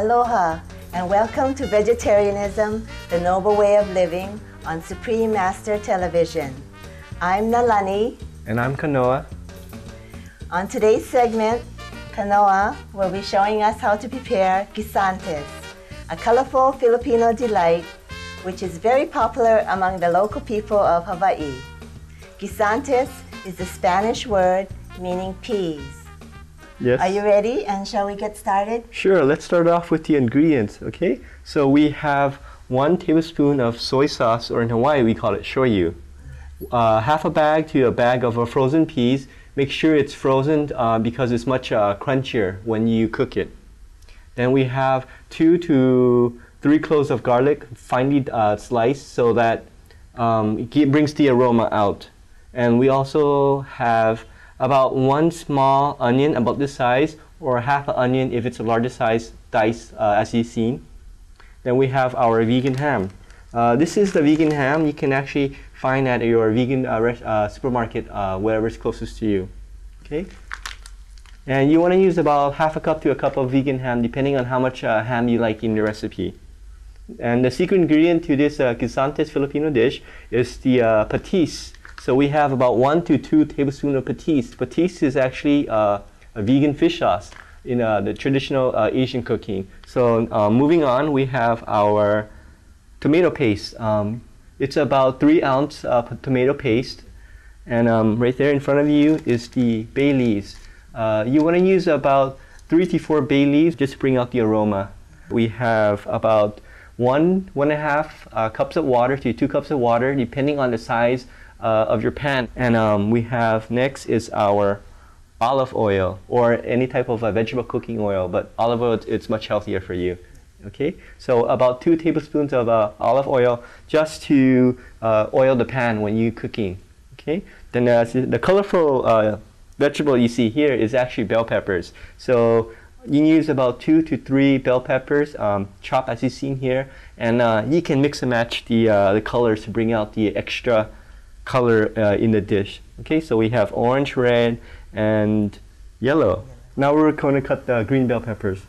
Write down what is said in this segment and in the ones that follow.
Aloha and welcome to Vegetarianism, the Noble Way of Living on Supreme Master Television. I'm Nalani. And I'm Kanoa. On today's segment, Kanoa will be showing us how to prepare guisantes, a colorful Filipino delight which is very popular among the local people of Hawaii. Guisantes is the Spanish word meaning peas. Yes. Are you ready? And shall we get started? Sure, let's start off with the ingredients, okay? So we have 1 tablespoon of soy sauce, or in Hawaii we call it shoyu. Half a bag to a bag of frozen peas. Make sure it's frozen because it's much crunchier when you cook it. Then we have 2 to 3 cloves of garlic, finely sliced so that it brings the aroma out. And we also have about 1 small onion, about this size, or half an onion if it's a larger size, diced as you've seen. Then we have our vegan ham. This is the vegan ham you can actually find at your vegan supermarket, wherever's closest to you. Okay? And you want to use about half a cup to a cup of vegan ham, depending on how much ham you like in the recipe. And the secret ingredient to this guisantes Filipino dish is the patis. So we have about 1 to 2 tablespoons of patis. Patis is actually a vegan fish sauce in the traditional Asian cooking. So moving on, we have our tomato paste. It's about 3-ounce tomato paste. And right there in front of you is the bay leaves. You want to use about 3 to 4 bay leaves just to bring out the aroma. We have about 1.5 cups of water to 2 cups of water, depending on the size of your pan. And we have next is our olive oil, or any type of vegetable cooking oil, but olive oil, it's much healthier for you. Okay, so about 2 tablespoons of olive oil just to oil the pan when you're cooking. Okay, then the colorful vegetable you see here is actually bell peppers. So you use about 2 to 3 bell peppers, chopped as you've seen here, and you can mix and match the colors to bring out the extra color in the dish. Okay, so we have orange, red, and yellow. Now we're going to cut the green bell peppers.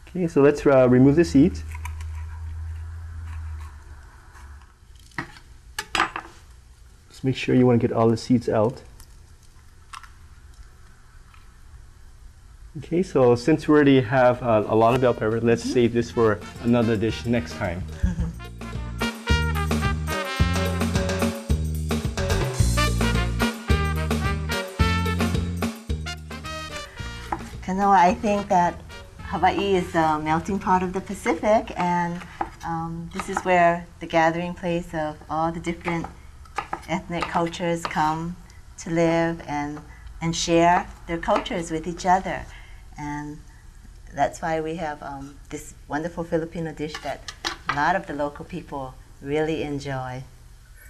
Okay, so let's remove the seeds. Just make sure you want to get all the seeds out. Okay, so since we already have a lot of bell peppers, let's save this for another dish next time. Kanoa, I think that Hawaii is a melting pot of the Pacific, and this is where the gathering place of all the different ethnic cultures come to live and share their cultures with each other. And that's why we have this wonderful Filipino dish that a lot of the local people really enjoy.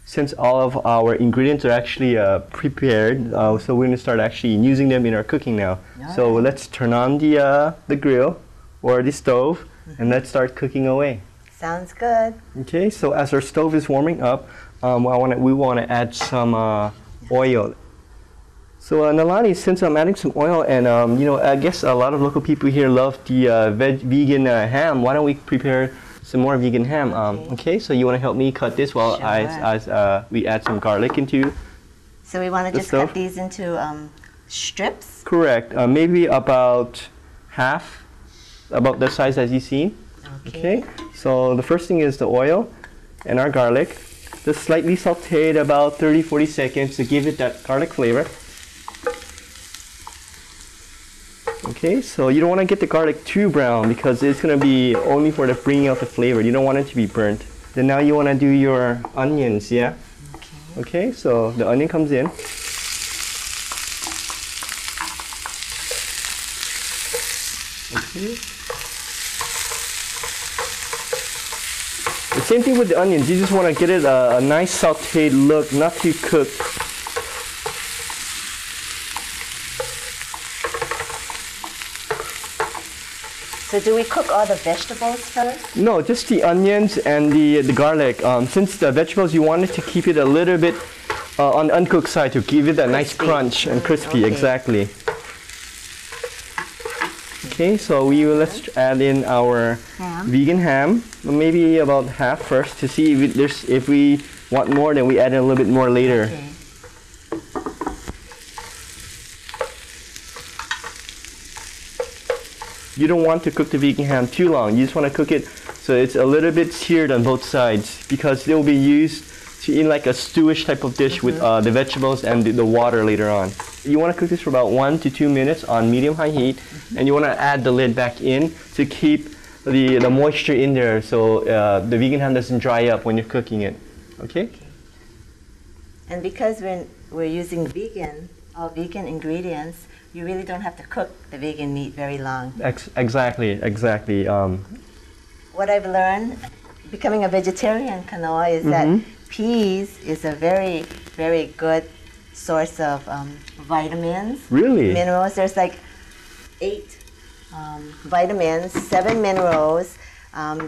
Since all of our ingredients are actually prepared, so we're going to start actually using them in our cooking now. All so right. Let's turn on the grill or the stove, and let's start cooking away. Sounds good. Okay, so as our stove is warming up, we want to add some oil. So Nalani, since I'm adding some oil, and I guess a lot of local people here love the vegan ham, why don't we prepare some more vegan ham? Okay, so you want to help me cut this while we add some garlic into. So we want to just cut these into strips? Correct. Maybe about half, about the size as you see. Okay. So the first thing is the oil and our garlic. Just slightly sauteed about 30-40 seconds to give it that garlic flavor. Okay, so you don't want to get the garlic too brown because it's going to be only for the bringing out the flavor. You don't want it to be burnt. Then now you want to do your onions, yeah? Okay, so the onion comes in. Okay. The same thing with the onions. You just want to get it a nice sauteed look, not too cooked. So do we cook all the vegetables first? No, just the onions and the garlic. Since the vegetables, you wanted to keep it a little bit on the uncooked side to give it a nice crunch and crispy. Okay. Exactly. Okay, so let's add in our Ham. vegan ham, maybe about half first to see if we want more, then we add in a little bit more later. Okay. You don't want to cook the vegan ham too long. You just want to cook it so it's a little bit seared on both sides because they'll be used in like a stewish type of dish with the vegetables and the water later on. You want to cook this for about 1 to 2 minutes on medium-high heat, and you want to add the lid back in to keep the moisture in there so the vegan ham doesn't dry up when you're cooking it. Okay? And because we're using all vegan ingredients, you really don't have to cook the vegan meat very long. Exactly. What I've learned becoming a vegetarian, Kanoa, is that peas is a very, very good source of vitamins. Really? Minerals. There's like 8 vitamins, 7 minerals.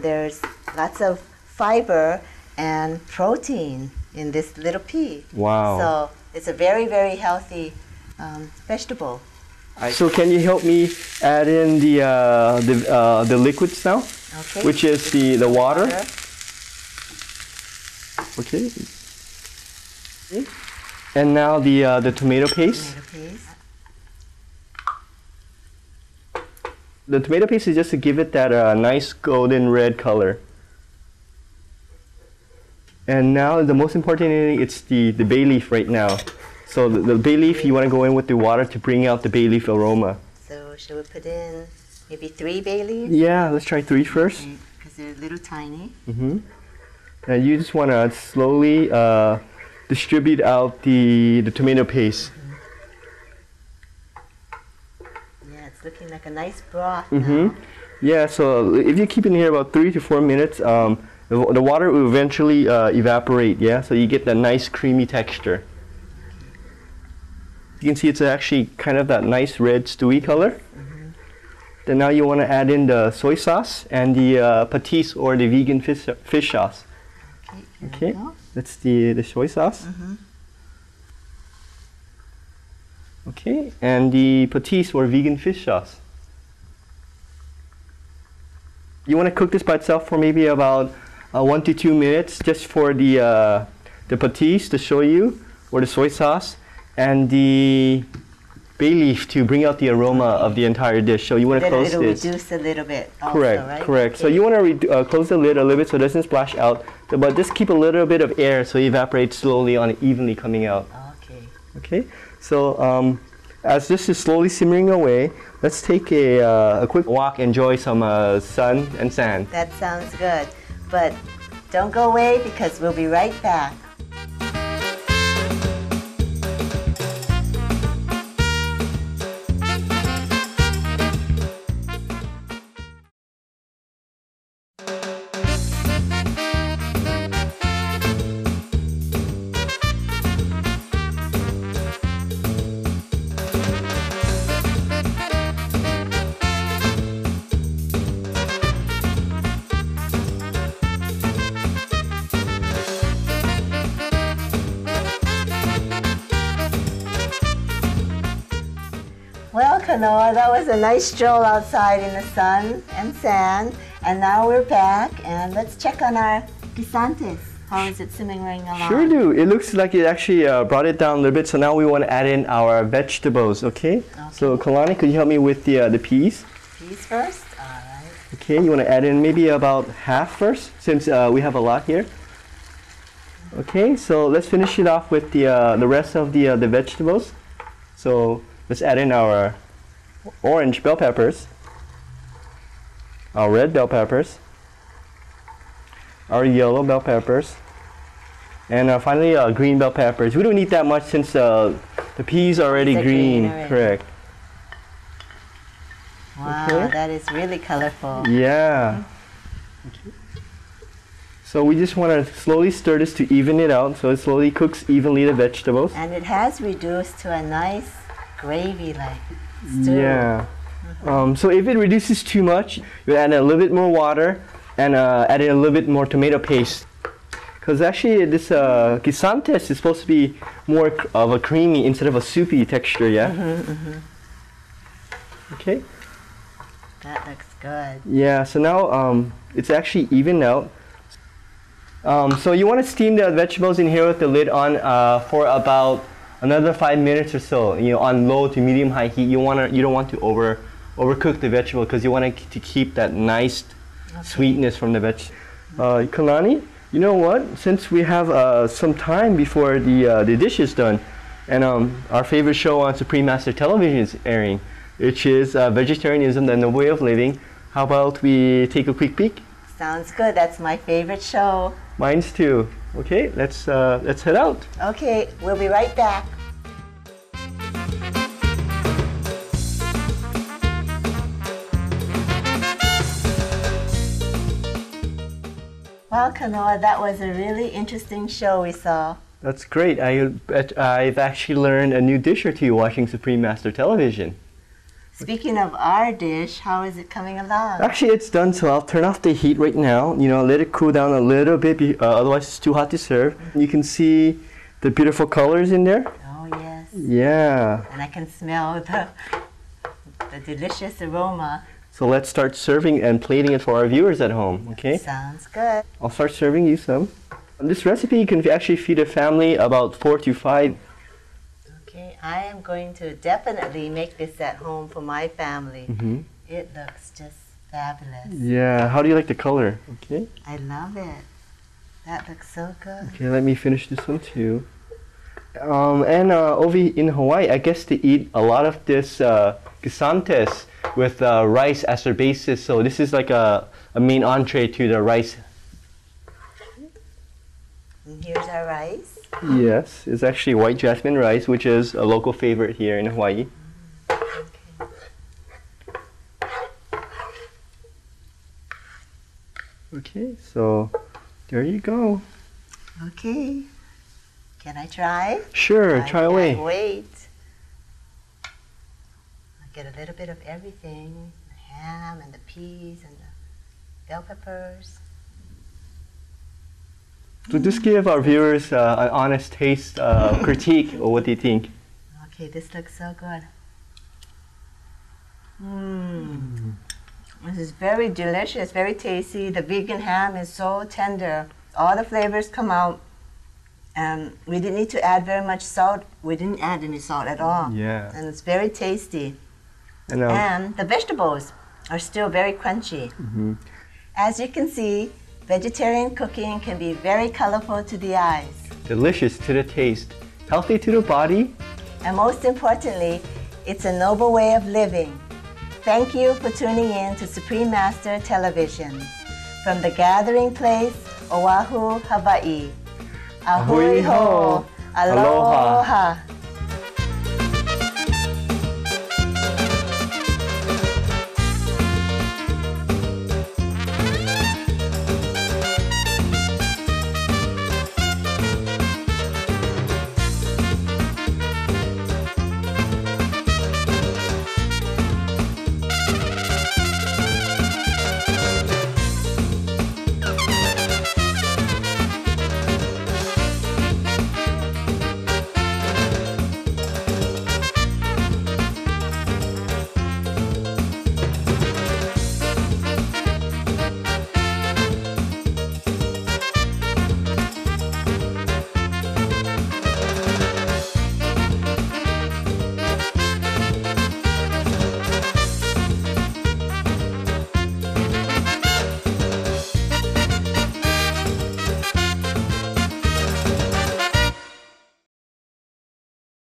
There's lots of fiber and protein in this little pea. Wow. So it's a very, very healthy vegetable. So can you help me add in the liquids now? Okay. Which is the water. Okay. And now the tomato paste. Tomato paste. The tomato paste is just to give it that nice golden red color. And now the most important thing, it's the bay leaf right now. So the bay leaf, you want to go in with the water to bring out the bay leaf aroma. So should we put in maybe 3 bay leaves? Yeah, let's try 3 first. Because they're a little tiny. And you just want to slowly distribute out the tomato paste. Yeah, it's looking like a nice broth now. Yeah, so if you keep it in here about 3 to 4 minutes, the water will eventually evaporate, yeah? So you get that nice creamy texture. You can see it's actually kind of that nice red stewy color. Then now you want to add in the soy sauce and the patis or the vegan fish sauce. Okay, that's the soy sauce. Okay, and the patis or vegan fish sauce. You want to cook this by itself for maybe about 1 to 2 minutes, just for the patis, the shoyu or the soy sauce, and the bay leaf to bring out the aroma of the entire dish. So you want to close it'll this. Reduce a little bit also, Correct, right? correct. Okay. So you want to close the lid a little bit so it doesn't splash out, but just keep a little bit of air so it evaporates slowly on evenly coming out. Okay. Okay, so as this is slowly simmering away, let's take a quick walk, enjoy some sun and sand. That sounds good. But don't go away because we'll be right back. Well, Kanoa, that was a nice stroll outside in the sun and sand. And now we're back, and let's check on our guisantes. How is it simmering along? Sure do. It looks like it actually brought it down a little bit, so now we want to add in our vegetables, okay? So Kalani, could you help me with the peas? Peas first? All right. Okay, you want to add in maybe about half first, since we have a lot here. Okay, so let's finish it off with the rest of the vegetables. So let's add in our orange bell peppers, our red bell peppers, our yellow bell peppers, and finally green bell peppers. We don't need that much since the peas are already green. Correct. Wow, Okay. that is really colorful. Yeah. Okay. So we just want to slowly stir this to even it out, so it slowly cooks evenly the vegetables. And it has reduced to a nice gravy-like stew. Yeah. So if it reduces too much, you add a little bit more water and add in a little bit more tomato paste. Because actually this guisantes is supposed to be more of a creamy instead of a soupy texture, yeah? Okay. That looks good. Yeah, so now it's actually evened out. So you want to steam the vegetables in here with the lid on for about another 5 minutes or so. You know, on low to medium high heat. You don't want to overcook the vegetable because you want to keep that nice sweetness from the veg. Kalani, you know what? Since we have some time before the dish is done, and our favorite show on Supreme Master Television is airing, which is Vegetarianism, the Noble Way of Living. How about we take a quick peek? Sounds good. That's my favorite show. Mine's too. Okay, let's head out. Okay, we'll be right back. Well, Kanoa, that was a really interesting show we saw. That's great. I've actually learned a new dish or two watching Supreme Master Television. Speaking of our dish, how is it coming along? Actually, it's done, so I'll turn off the heat right now. You know, let it cool down a little bit, otherwise it's too hot to serve. You can see the beautiful colors in there. Oh, yes. Yeah. And I can smell the delicious aroma. So let's start serving and plating it for our viewers at home, okay? Sounds good. I'll start serving you some. This recipe, you can actually feed a family about 4 to 5. Okay, I am going to definitely make this at home for my family. Mm-hmm. It looks just fabulous. Yeah, how do you like the color? Okay. I love it. That looks so good. Okay, let me finish this one too. And over in Hawaii, I guess they eat a lot of this guisantes with rice as their basis. So this is like a main entree to the rice. And here's our rice. Yes, it's actually white jasmine rice, which is a local favorite here in Hawaii. Okay. Okay, so there you go. Okay. Can I try? Sure, try away. I can't wait. I get a little bit of everything. The ham and the peas and the bell peppers. So just give our viewers an honest taste critique of what they think. Okay, this looks so good. Mmm. This is very delicious, very tasty. The vegan ham is so tender. All the flavors come out. And we didn't need to add very much salt. We didn't add any salt at all. Yeah. And it's very tasty. And the vegetables are still very crunchy. mm-hmm. As you can see, vegetarian cooking can be very colorful to the eyes. Delicious to the taste, healthy to the body. And most importantly, it's a noble way of living. Thank you for tuning in to Supreme Master Television. From the gathering place, Oahu, Hawaii. Ahui ho. Aloha.